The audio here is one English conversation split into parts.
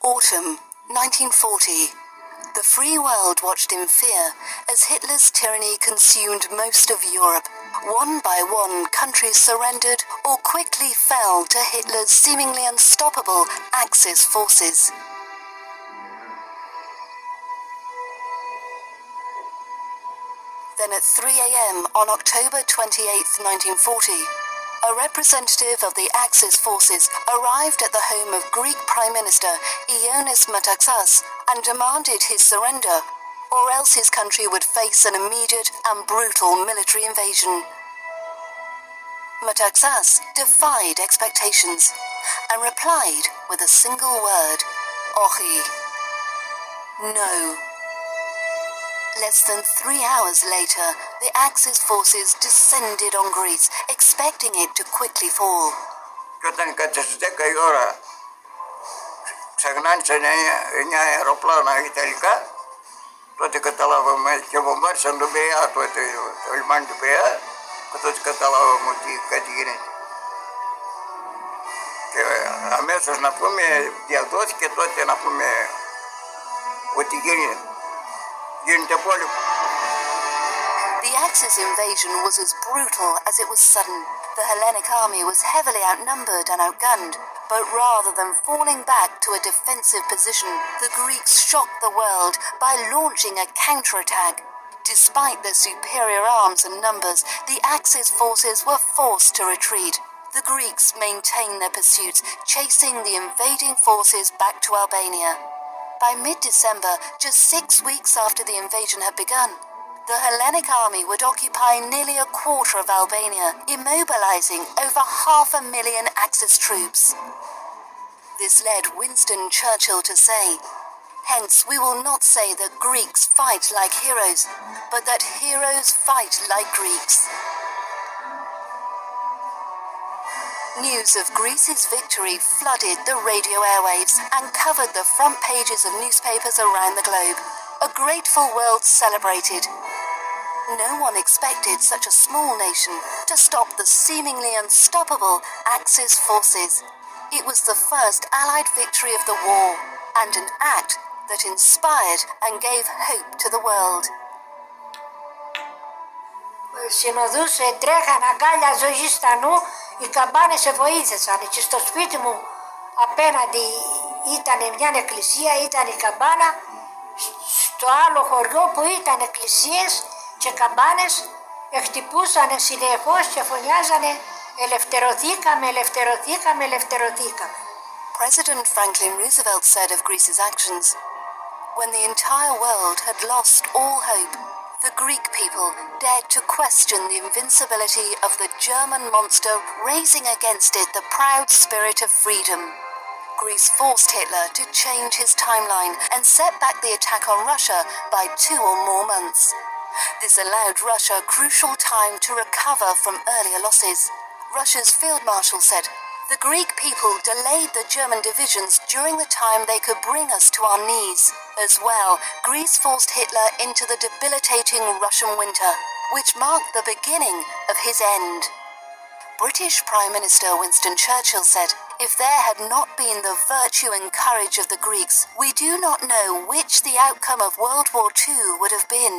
Autumn 1940. The free world watched in fear as Hitler's tyranny consumed most of Europe. One by one, countries surrendered or quickly fell to Hitler's seemingly unstoppable Axis forces. Then at 3 a.m. on October 28, 1940, a representative of the Axis forces arrived at the home of Greek Prime Minister Ioannis Metaxas and demanded his surrender, or else his country would face an immediate and brutal military invasion. Metaxas defied expectations and replied with a single word, OXI. No. Less than 3 hours later, the Axis forces descended on Greece, expecting it to quickly fall. Και όταν κάτσε στις 10 η ώρα ξαγνάνε 9 αεροπλάνα Ιταλικά, τότε καταλάβαμε και βομβάρισαν τον Πειραιά, το λιμάνι του Πειραιά, και τότε καταλάβαμε ότι κάτι γίνεται. Και αμέσως να πούμε διαδόθηκε τότε να πούμε ότι γίνεται πόλεμο. The Axis invasion was as brutal as it was sudden. The Hellenic army was heavily outnumbered and outgunned, but rather than falling back to a defensive position, the Greeks shocked the world by launching a counterattack. Despite their superior arms and numbers, the Axis forces were forced to retreat. The Greeks maintained their pursuits, chasing the invading forces back to Albania. By mid-December, just 6 weeks after the invasion had begun, the Hellenic army would occupy nearly a quarter of Albania, immobilizing over 500,000 Axis troops. This led Winston Churchill to say, "Hence we will not say that Greeks fight like heroes, but that heroes fight like Greeks." News of Greece's victory flooded the radio airwaves and covered the front pages of newspapers around the globe. A grateful world celebrated. No one expected such a small nation to stop the seemingly unstoppable Axis forces. It was the first Allied victory of the war, and an act that inspired and gave hope to the world. Συνοδούς τρέχαν αγκάλια ζωή στα νου, οι καμπάνες σε βοήθησαν. Και στο σπίτι μου απέναντι ήταν μια εκκλησία, ήταν η καμπάνα. Στο άλλο χωριό που ήταν εκκλησίες και καμπάνες χτυπούσαν συνεχώς και φωνιάζανε ελευθερωθήκαμε, ελευθερωθήκαμε, ελευθερωθήκαμε. President Franklin Roosevelt said of Greece's actions, "When the entire world had lost all hope, the Greek people dared to question the invincibility of the German monster, raising against it the proud spirit of freedom." Greece forced Hitler to change his timeline and set back the attack on Russia by 2 or more months. This allowed Russia crucial time to recover from earlier losses. Russia's field marshal said, "The Greek people delayed the German divisions during the time they could bring us to our knees." As well, Greece forced Hitler into the debilitating Russian winter, which marked the beginning of his end. British Prime Minister Winston Churchill said, "If there had not been the virtue and courage of the Greeks, we do not know which the outcome of World War II would have been."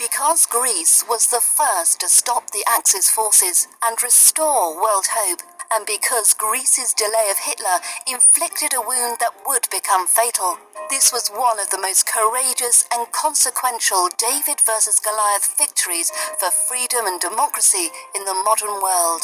Because Greece was the first to stop the Axis forces and restore world hope, and because Greece's delay of Hitler inflicted a wound that would become fatal, this was one of the most courageous and consequential David versus Goliath victories for freedom and democracy in the modern world.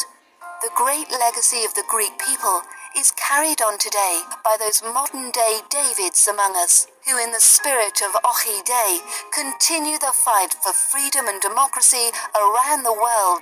The great legacy of the Greek people is carried on today by those modern-day Davids among us, who in the spirit of OXI Day continue the fight for freedom and democracy around the world